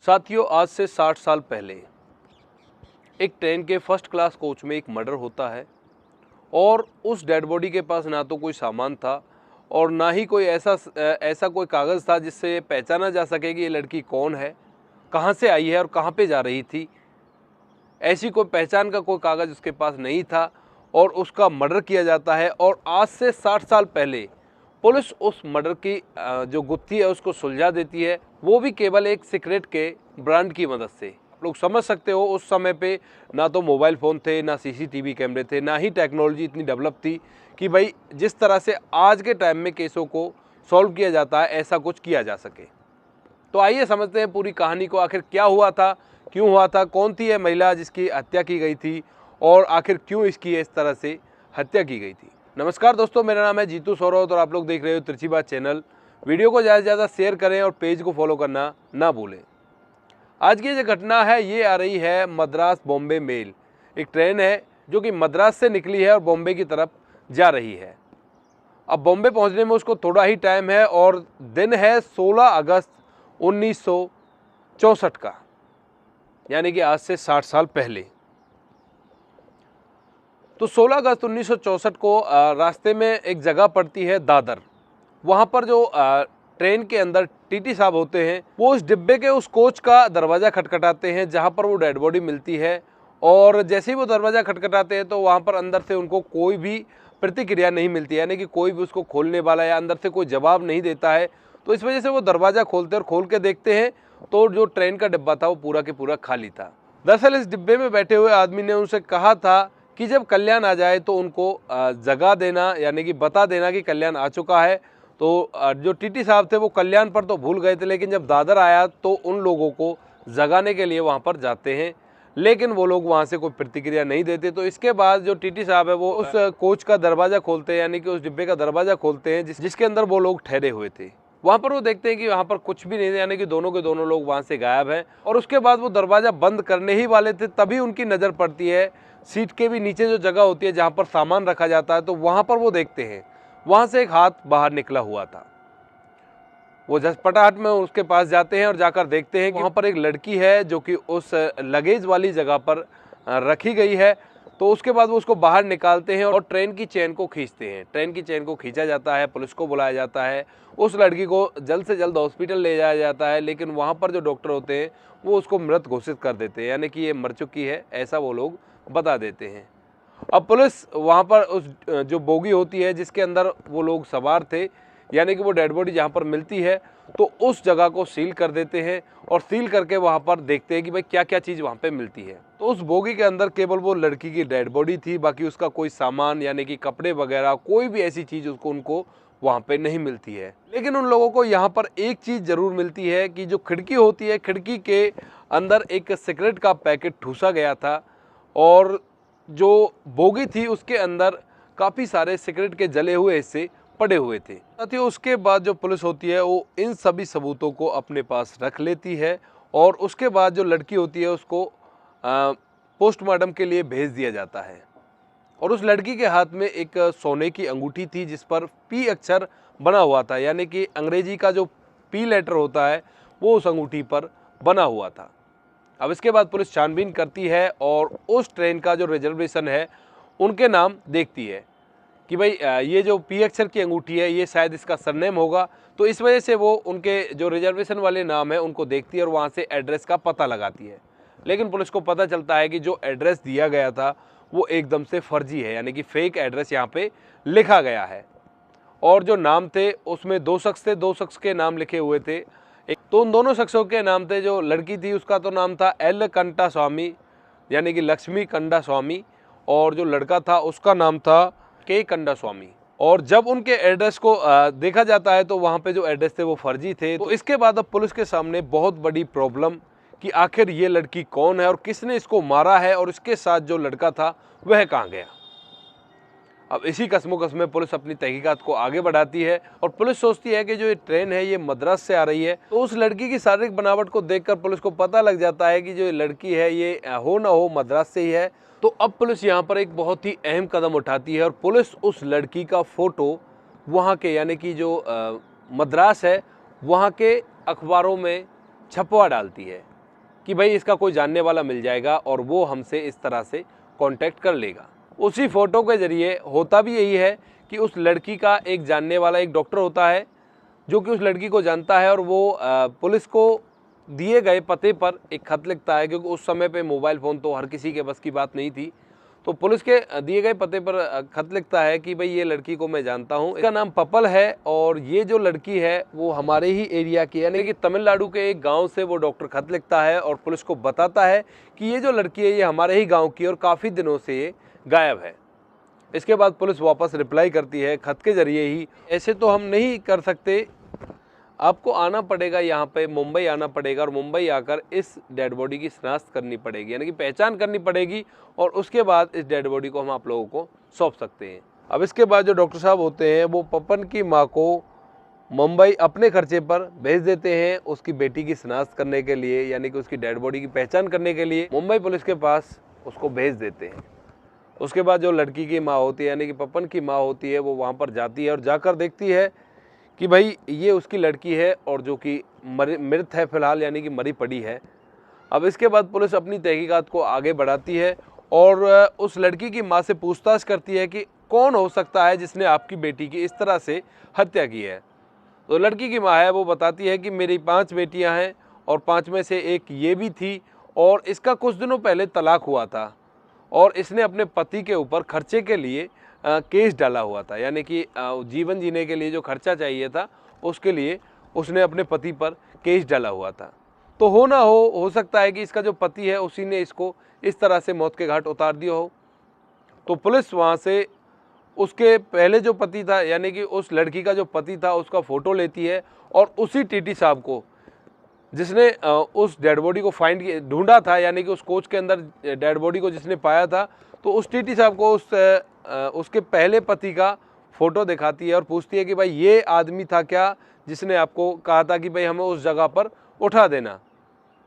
साथियों, आज से 60 साल पहले एक ट्रेन के फर्स्ट क्लास कोच में एक मर्डर होता है और उस डेड बॉडी के पास ना तो कोई सामान था और ना ही कोई ऐसा कोई कागज़ था जिससे पहचाना जा सके कि ये लड़की कौन है, कहाँ से आई है और कहाँ पे जा रही थी। ऐसी कोई पहचान का कोई कागज़ उसके पास नहीं था और उसका मर्डर किया जाता है। और आज से 60 साल पहले पुलिस उस मर्डर की जो गुत्थी है उसको सुलझा देती है, वो भी केवल एक सिगरेट के ब्रांड की मदद से। आप लोग समझ सकते हो उस समय पे ना तो मोबाइल फ़ोन थे, ना सीसीटीवी कैमरे थे, ना ही टेक्नोलॉजी इतनी डेवलप थी कि भाई जिस तरह से आज के टाइम में केसों को सॉल्व किया जाता है ऐसा कुछ किया जा सके। तो आइए समझते हैं पूरी कहानी को, आखिर क्या हुआ था, क्यों हुआ था, कौन थी यह महिला जिसकी हत्या की गई थी और आखिर क्यों इसकी इस तरह से हत्या की गई थी। नमस्कार दोस्तों, मेरा नाम है जीतू सौरव और आप लोग देख रहे हो तिरछी बात चैनल। वीडियो को ज़्यादा से ज़्यादा शेयर करें और पेज को फॉलो करना ना भूलें। आज की जो घटना है ये आ रही है मद्रास बॉम्बे मेल। एक ट्रेन है जो कि मद्रास से निकली है और बॉम्बे की तरफ जा रही है। अब बॉम्बे पहुंचने में उसको थोड़ा ही टाइम है और दिन है 16 अगस्त 1964 का, यानी कि आज से 60 साल पहले। तो 16 अगस्त 1964 को रास्ते में एक जगह पड़ती है दादर। वहाँ पर जो ट्रेन के अंदर टीटी साहब होते हैं वो उस डिब्बे के उस कोच का दरवाज़ा खटखटाते हैं जहाँ पर वो डेड बॉडी मिलती है। और जैसे ही वो दरवाज़ा खटखटाते हैं तो वहाँ पर अंदर से उनको कोई भी प्रतिक्रिया नहीं मिलती है, यानी कि कोई भी उसको खोलने वाला या अंदर से कोई जवाब नहीं देता है। तो इस वजह से वो दरवाज़ा खोलते और खोल के देखते हैं तो जो ट्रेन का डिब्बा था वो पूरा के पूरा खाली था। दरअसल इस डिब्बे में बैठे हुए आदमी ने उनसे कहा था कि जब कल्याण आ जाए तो उनको जगा देना, यानी कि बता देना कि कल्याण आ चुका है। तो जो टीटी साहब थे वो कल्याण पर तो भूल गए थे, लेकिन जब दादर आया तो उन लोगों को जगाने के लिए वहाँ पर जाते हैं, लेकिन वो लोग वहाँ से कोई प्रतिक्रिया नहीं देते। तो इसके बाद जो टीटी साहब है वो उस कोच का दरवाज़ा खोलते हैं, यानी कि उस डिब्बे का दरवाज़ा खोलते हैं जिसके अंदर वो लोग ठहरे हुए थे। वहाँ पर वो देखते हैं कि वहाँ पर कुछ भी नहीं है, यानी कि दोनों के दोनों लोग वहाँ से गायब हैं। और उसके बाद वो दरवाज़ा बंद करने ही वाले थे तभी उनकी नज़र पड़ती है सीट के भी नीचे जो जगह होती है जहाँ पर सामान रखा जाता है। तो वहाँ पर वो देखते हैं वहाँ से एक हाथ बाहर निकला हुआ था। वो झटपटाहट में उसके पास जाते हैं और जाकर देखते हैं कि वहाँ पर एक लड़की है जो कि उस लगेज वाली जगह पर रखी गई है। तो उसके बाद वो उसको बाहर निकालते हैं और ट्रेन की चेन को खींचते हैं। ट्रेन की चेन को खींचा जाता है, पुलिस को बुलाया जाता है, उस लड़की को जल्द से जल्द हॉस्पिटल ले जाया जाता है। लेकिन वहाँ पर जो डॉक्टर होते हैं वो उसको मृत घोषित कर देते हैं, यानी कि ये मर चुकी है, ऐसा वो लोग बता देते हैं। अब पुलिस वहाँ पर उस जो बोगी होती है जिसके अंदर वो लोग सवार थे, यानी कि वो डेड बॉडी जहाँ पर मिलती है, तो उस जगह को सील कर देते हैं और सील करके वहाँ पर देखते हैं कि भाई क्या क्या चीज़ वहाँ पे मिलती है। तो उस बोगी के अंदर केवल वो लड़की की डेड बॉडी थी, बाकी उसका कोई सामान यानी कि कपड़े वगैरह कोई भी ऐसी चीज़ उनको वहाँ पे नहीं मिलती है। लेकिन उन लोगों को यहाँ पर एक चीज़ ज़रूर मिलती है कि जो खिड़की होती है, खिड़की के अंदर एक सिगरेट का पैकेट ठूसा गया था और जो बोगी थी उसके अंदर काफ़ी सारे सिगरेट के जले हुए हिस्से पड़े हुए थे। साथियों, उसके बाद जो पुलिस होती है वो इन सभी सबूतों को अपने पास रख लेती है और उसके बाद जो लड़की होती है उसको पोस्टमार्टम के लिए भेज दिया जाता है। और उस लड़की के हाथ में एक सोने की अंगूठी थी जिस पर पी अक्षर बना हुआ था, यानी कि अंग्रेजी का जो पी लेटर होता है वो उस अंगूठी पर बना हुआ था। अब इसके बाद पुलिस छानबीन करती है और उस ट्रेन का जो रिजर्वेशन है उनके नाम देखती है कि भाई ये जो पी अक्षर की अंगूठी है ये शायद इसका सरनेम होगा। तो इस वजह से वो उनके जो रिजर्वेशन वाले नाम है उनको देखती है और वहाँ से एड्रेस का पता लगाती है। लेकिन पुलिस को पता चलता है कि जो एड्रेस दिया गया था वो एकदम से फर्जी है, यानी कि फेक एड्रेस यहाँ पे लिखा गया है। और जो नाम थे उसमें दो शख्स थे, दो शख्स के नाम लिखे हुए थे। एक तो उन दोनों शख्सों के नाम थे, जो लड़की थी उसका तो नाम था एल कंटा स्वामी, यानी कि लक्ष्मी कंडा स्वामी, और जो लड़का था उसका नाम था के कंडा स्वामी। और जब उनके एड्रेस को देखा जाता है तो वहाँ पे जो एड्रेस थे वो फर्जी थे। तो इसके बाद अब पुलिस के सामने बहुत बड़ी प्रॉब्लम कि आखिर ये लड़की कौन है और किसने इसको मारा है और इसके साथ जो लड़का था वह कहाँ गया। अब इसी कस्मोकस में पुलिस अपनी तहकीकात को आगे बढ़ाती है और पुलिस सोचती है कि जो ये ट्रेन है ये मद्रास से आ रही है। तो उस लड़की की शारीरिक बनावट को देखकर पुलिस को पता लग जाता है कि जो ये लड़की है ये हो ना हो मद्रास से ही है। तो अब पुलिस यहाँ पर एक बहुत ही अहम कदम उठाती है और पुलिस उस लड़की का फ़ोटो वहाँ के, यानी कि जो मद्रास है वहाँ के अखबारों में छपवा डालती है। कि भाई इसका कोई जानने वाला मिल जाएगा और वो हमसे इस तरह से कांटेक्ट कर लेगा। उसी फ़ोटो के ज़रिए होता भी यही है कि उस लड़की का एक जानने वाला एक डॉक्टर होता है जो कि उस लड़की को जानता है और वो पुलिस को दिए गए पते पर एक खत लिखता है, क्योंकि उस समय पे मोबाइल फ़ोन तो हर किसी के बस की बात नहीं थी। तो पुलिस के दिए गए पते पर खत लिखता है कि भाई ये लड़की को मैं जानता हूँ, इसका नाम पपल है और ये जो लड़की है वो हमारे ही एरिया की है, यानी कि तमिलनाडु के एक गांव से वो डॉक्टर खत लिखता है और पुलिस को बताता है कि ये जो लड़की है ये हमारे ही गांव की है और काफ़ी दिनों से ये गायब है। इसके बाद पुलिस वापस रिप्लाई करती है खत के ज़रिए ही, ऐसे तो हम नहीं कर सकते, आपको आना पड़ेगा, यहाँ पे मुंबई आना पड़ेगा और मुंबई आकर इस डेड बॉडी की शिनाख्त करनी पड़ेगी, यानी कि पहचान करनी पड़ेगी और उसके बाद इस डेड बॉडी को हम आप लोगों को सौंप सकते हैं। अब इसके बाद जो डॉक्टर साहब होते हैं वो पपन की माँ को मुंबई अपने खर्चे पर भेज देते हैं उसकी बेटी की शिनाख्त करने के लिए, यानी कि उसकी डेड बॉडी की पहचान करने के लिए मुंबई पुलिस के पास उसको भेज देते हैं। उसके बाद जो लड़की की माँ होती है यानी कि पपन की माँ होती है वो वहाँ पर जाती है और जाकर देखती है कि भाई ये उसकी लड़की है और जो कि मृत है फ़िलहाल, यानी कि मरी पड़ी है। अब इसके बाद पुलिस अपनी तहकीकात को आगे बढ़ाती है और उस लड़की की माँ से पूछताछ करती है कि कौन हो सकता है जिसने आपकी बेटी की इस तरह से हत्या की है। तो लड़की की माँ है वो बताती है कि मेरी 5 बेटियां हैं और 5 में से एक ये भी थी और इसका कुछ दिनों पहले तलाक हुआ था और इसने अपने पति के ऊपर खर्चे के लिए केस डाला हुआ था, यानी कि जीवन जीने के लिए जो खर्चा चाहिए था उसके लिए उसने अपने पति पर केस डाला हुआ था। तो हो सकता है कि इसका जो पति है उसी ने इसको इस तरह से मौत के घाट उतार दिया हो। तो पुलिस वहाँ से उसके पहले जो पति था यानी कि उस लड़की का जो पति था उसका फ़ोटो लेती है और उसी टीटी साहब को जिसने उस डेड बॉडी को ढूंढा था, यानी कि उस कोच के अंदर डेड बॉडी को जिसने पाया था, तो उस टीटी साहब को उसके पहले पति का फ़ोटो दिखाती है और पूछती है कि भाई ये आदमी था क्या जिसने आपको कहा था कि भाई हमें उस जगह पर उठा देना।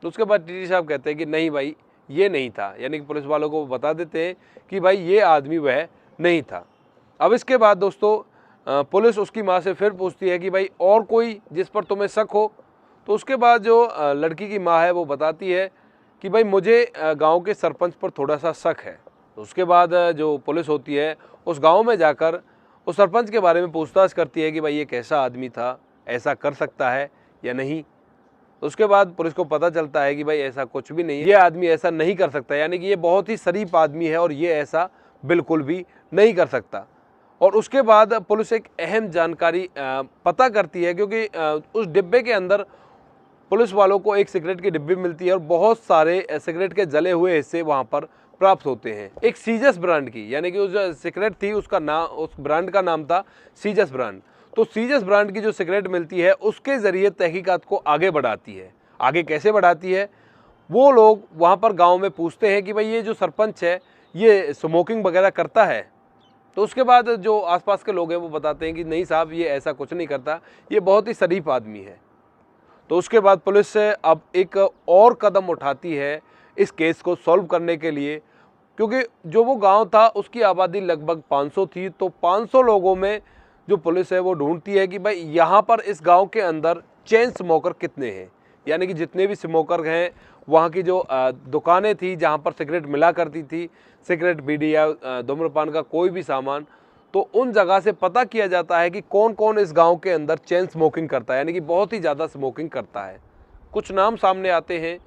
तो उसके बाद टीटी साहब कहते हैं कि नहीं भाई ये नहीं था, यानी कि पुलिस वालों को बता देते हैं कि भाई ये आदमी वह नहीं था। अब इसके बाद दोस्तों पुलिस उसकी माँ से फिर पूछती है कि भाई और कोई जिस पर तुम्हें शक हो। तो उसके बाद जो लड़की की माँ है वो बताती है कि भाई मुझे गांव के सरपंच पर थोड़ा सा शक है। तो उसके बाद जो पुलिस होती है उस गांव में जाकर उस सरपंच के बारे में पूछताछ करती है कि भाई ये कैसा आदमी था, ऐसा कर सकता है या नहीं। तो उसके बाद पुलिस को पता चलता है कि भाई ऐसा कुछ भी नहीं है, ये आदमी ऐसा नहीं कर सकता, यानी कि ये बहुत ही शरीफ आदमी है और ये ऐसा बिल्कुल भी नहीं कर सकता। और उसके बाद पुलिस एक अहम जानकारी पता करती है, क्योंकि उस डिब्बे के अंदर पुलिस वालों को एक सिगरेट की डिब्बी मिलती है और बहुत सारे सिगरेट के जले हुए हिस्से वहाँ पर प्राप्त होते हैं एक सीजस ब्रांड की, यानी कि उस जो सिगरेट थी उसका नाम, उस ब्रांड का नाम था सीजस ब्रांड। तो सीजस ब्रांड की जो सिगरेट मिलती है उसके ज़रिए तहकीकात को आगे बढ़ाती है। आगे कैसे बढ़ाती है, वो लोग वहाँ पर गाँव में पूछते हैं कि भाई ये जो सरपंच है ये स्मोकिंग वगैरह करता है। तो उसके बाद जो आसपास के लोग हैं वो बताते हैं कि नहीं साहब ये ऐसा कुछ नहीं करता, ये बहुत ही शरीफ आदमी है। तो उसके बाद पुलिस से अब एक और कदम उठाती है इस केस को सॉल्व करने के लिए, क्योंकि जो वो गांव था उसकी आबादी लगभग 500 थी। तो 500 लोगों में जो पुलिस है वो ढूंढती है कि भाई यहाँ पर इस गांव के अंदर चेन स्मोकर कितने हैं, यानी कि जितने भी स्मोकर हैं वहाँ की जो दुकानें थी जहाँ पर सिगरेट मिला करती थी, सिगरेट, बीड़ी या धूम्रपान का कोई भी सामान, तो उन जगह से पता किया जाता है कि कौन कौन इस गांव के अंदर चेन स्मोकिंग करता है, यानी कि बहुत ही ज़्यादा स्मोकिंग करता है। कुछ नाम सामने आते हैं,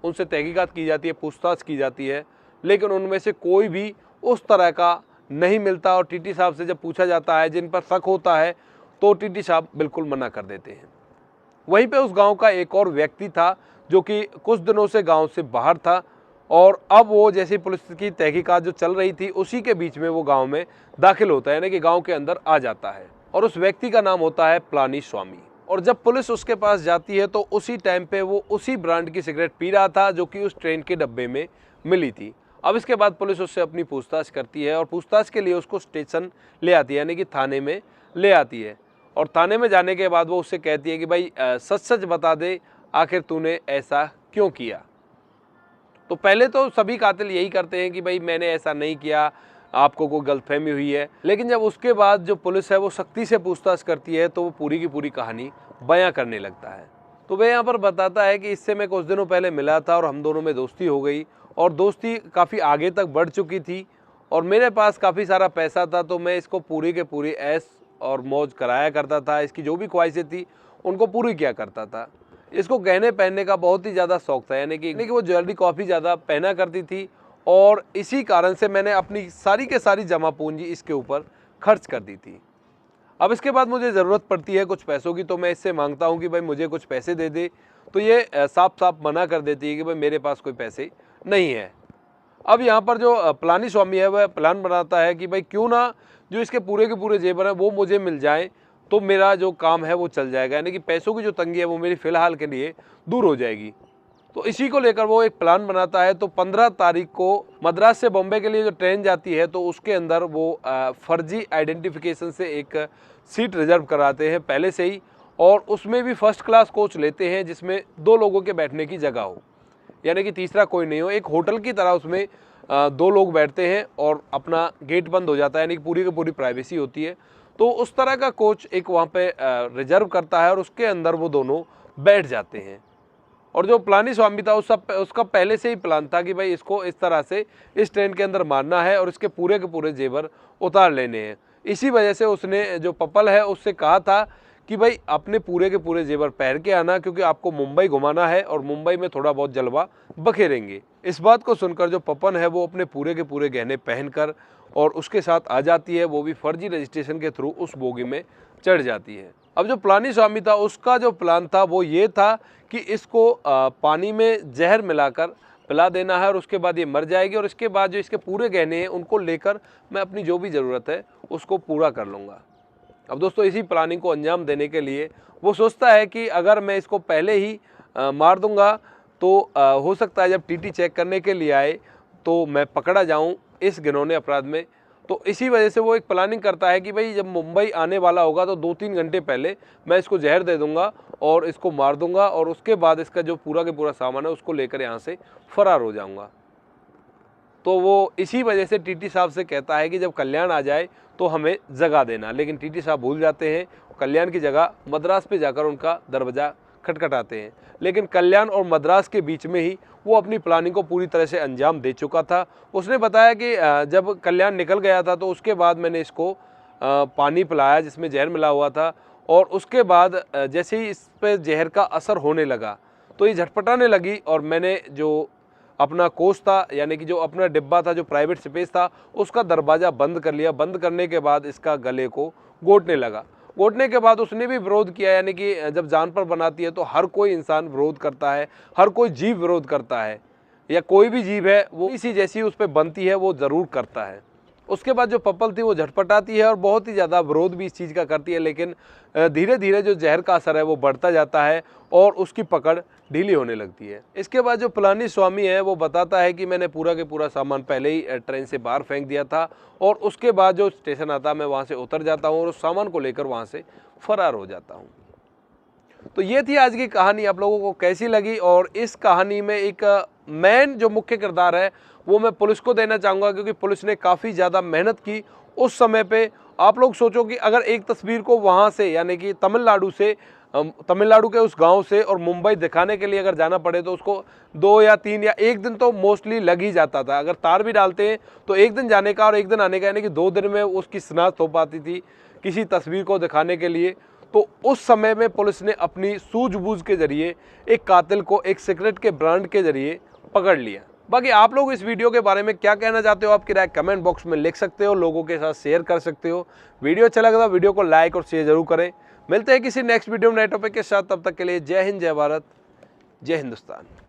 उनसे तहकीकात की जाती है, पूछताछ की जाती है, लेकिन उनमें से कोई भी उस तरह का नहीं मिलता। और टीटी साहब से जब पूछा जाता है जिन पर शक होता है तो टीटी साहब बिल्कुल मना कर देते हैं। वहीं पे उस गांव का एक और व्यक्ति था जो कि कुछ दिनों से गांव से बाहर था और अब वो जैसे पुलिस की तहकीकात जो चल रही थी उसी के बीच में वो गांव में दाखिल होता है, यानी कि गांव के अंदर आ जाता है। और उस व्यक्ति का नाम होता है पलानी स्वामी। और जब पुलिस उसके पास जाती है तो उसी टाइम पे वो उसी ब्रांड की सिगरेट पी रहा था जो कि उस ट्रेन के डब्बे में मिली थी। अब इसके बाद पुलिस उससे अपनी पूछताछ करती है और पूछताछ के लिए उसको स्टेशन ले आती है, यानी कि थाने में ले आती है। और थाने में जाने के बाद वो उससे कहती है कि भाई सच सच बता दे आखिर तूने ऐसा क्यों किया। तो पहले तो सभी कातिल यही करते हैं कि भाई मैंने ऐसा नहीं किया, आपको कोई गलतफहमी हुई है। लेकिन जब उसके बाद जो पुलिस है वो सख्ती से पूछताछ करती है तो वो पूरी की पूरी कहानी बयां करने लगता है। तो वह यहाँ पर बताता है कि इससे मैं कुछ दिनों पहले मिला था और हम दोनों में दोस्ती हो गई और दोस्ती काफ़ी आगे तक बढ़ चुकी थी और मेरे पास काफ़ी सारा पैसा था, तो मैं इसको पूरी के पूरी ऐश और मौज कराया करता था। इसकी जो भी ख्वाहिशें थी उनको पूरी किया करता था। इसको गहने पहनने का बहुत ही ज़्यादा शौक था, यानी कि वो ज्वेलरी काफ़ी ज़्यादा पहना करती थी और इसी कारण से मैंने अपनी सारी के सारी जमा पूंजी इसके ऊपर खर्च कर दी थी। अब इसके बाद मुझे ज़रूरत पड़ती है कुछ पैसों की, तो मैं इससे मांगता हूँ कि भाई मुझे कुछ पैसे दे दे, तो ये साफ साफ मना कर देती है कि भाई मेरे पास कोई पैसे नहीं है। अब यहाँ पर जो पलानी स्वामी है वह प्लान बनाता है कि भाई क्यों ना जो इसके पूरे के पूरे जेवर हैं वो मुझे मिल जाएं, तो मेरा जो काम है वो चल जाएगा, यानी कि पैसों की जो तंगी है वो मेरी फ़िलहाल के लिए दूर हो जाएगी। तो इसी को लेकर वो एक प्लान बनाता है। तो 15 तारीख को मद्रास से बॉम्बे के लिए जो ट्रेन जाती है, तो उसके अंदर वो फर्जी आइडेंटिफिकेशन से एक सीट रिजर्व कराते हैं पहले से ही, और उसमें भी फर्स्ट क्लास कोच लेते हैं जिसमें 2 लोगों के बैठने की जगह हो, यानी कि तीसरा कोई नहीं हो। एक होटल की तरह उसमें 2 लोग बैठते हैं और अपना गेट बंद हो जाता है, यानी कि पूरी की पूरी प्राइवेसी होती है। तो उस तरह का कोच एक वहाँ पे रिजर्व करता है और उसके अंदर वो दोनों बैठ जाते हैं। और जो पलानी स्वामी था उसका पहले से ही प्लान था कि भाई इसको इस तरह से इस ट्रेन के अंदर मारना है और इसके पूरे के पूरे जेवर उतार लेने हैं। इसी वजह से उसने जो पपल है उससे कहा था कि भाई अपने पूरे के पूरे जेवर पहन के आना, क्योंकि आपको मुंबई घुमाना है और मुंबई में थोड़ा बहुत जलवा बखेरेंगे। इस बात को सुनकर जो पपन है वो अपने पूरे के पूरे गहने पहनकर और उसके साथ आ जाती है, वो भी फर्जी रजिस्ट्रेशन के थ्रू उस बोगी में चढ़ जाती है। अब जो पलानी स्वामी था उसका जो प्लान था वो ये था कि इसको पानी में जहर मिलाकर पिला देना है और उसके बाद ये मर जाएगी और इसके बाद जो इसके पूरे गहने हैं उनको लेकर मैं अपनी जो भी ज़रूरत है उसको पूरा कर लूँगा। अब दोस्तों इसी प्लानिंग को अंजाम देने के लिए वो सोचता है कि अगर मैं इसको पहले ही मार दूंगा तो हो सकता है जब टीटी चेक करने के लिए आए तो मैं पकड़ा जाऊं इस घिनौने अपराध में। तो इसी वजह से वो एक प्लानिंग करता है कि भाई जब मुंबई आने वाला होगा तो 2-3 घंटे पहले मैं इसको जहर दे दूंगा और इसको मार दूंगा और उसके बाद इसका जो पूरा के पूरा सामान है उसको लेकर यहाँ से फरार हो जाऊँगा। तो वो इसी वजह से टीटी साहब से कहता है कि जब कल्याण आ जाए तो हमें जगह देना, लेकिन टीटी साहब भूल जाते हैं। कल्याण की जगह मद्रास पे जाकर उनका दरवाज़ा खटखटाते हैं, लेकिन कल्याण और मद्रास के बीच में ही वो अपनी प्लानिंग को पूरी तरह से अंजाम दे चुका था। उसने बताया कि जब कल्याण निकल गया था तो उसके बाद मैंने इसको पानी पिलाया जिसमें जहर मिला हुआ था और उसके बाद जैसे ही इस पर जहर का असर होने लगा तो ये झटपटाने लगी और मैंने जो अपना कोच था, यानी कि जो अपना डिब्बा था, जो प्राइवेट स्पेस था, उसका दरवाज़ा बंद कर लिया। बंद करने के बाद इसका गले को घोंटने लगा। घोंटने के बाद उसने भी विरोध किया, यानी कि जब जान पर बनाती है तो हर कोई इंसान विरोध करता है, हर कोई जीव विरोध करता है, या कोई भी जीव है वो इसी जैसी उस पर बनती है वो ज़रूर करता है। उसके बाद जो पपल थी वो झटपटाती है और बहुत ही ज़्यादा विरोध भी इस चीज़ का करती है, लेकिन धीरे धीरे जो जहर का असर है वो बढ़ता जाता है और उसकी पकड़ ढीली होने लगती है। इसके बाद जो पलानी स्वामी है वो बताता है कि मैंने पूरा के पूरा सामान पहले ही ट्रेन से बाहर फेंक दिया था और उसके बाद जो स्टेशन आता है मैं वहाँ से उतर जाता हूँ और उस सामान को लेकर वहाँ से फरार हो जाता हूँ। तो ये थी आज की कहानी। आप लोगों को कैसी लगी? और इस कहानी में एक मेन जो मुख्य किरदार है वो मैं पुलिस को देना चाहूँगा, क्योंकि पुलिस ने काफ़ी ज़्यादा मेहनत की उस समय पे। आप लोग सोचो कि अगर एक तस्वीर को वहाँ से, यानी कि तमिलनाडु के उस गांव से और मुंबई दिखाने के लिए अगर जाना पड़े तो उसको 2 या 3 या 1 दिन तो मोस्टली लग ही जाता था। अगर तार भी डालते हैं तो 1 दिन जाने का और 1 दिन आने का, यानी कि 2 दिन में उसकी शिनाख्त हो पाती थी किसी तस्वीर को दिखाने के लिए। तो उस समय में पुलिस ने अपनी सूझबूझ के जरिए एक कातिल को एक सिगरेट के ब्रांड के जरिए पकड़ लिया। बाकी आप लोग इस वीडियो के बारे में क्या कहना चाहते हो, आपकी राय कमेंट बॉक्स में लिख सकते हो, लोगों के साथ शेयर कर सकते हो। वीडियो अच्छा लगा तो वीडियो को लाइक और शेयर जरूर करें। मिलते हैं किसी नेक्स्ट वीडियो में नए टॉपिक के साथ। तब तक के लिए जय हिंद, जय भारत, जय हिंदुस्तान।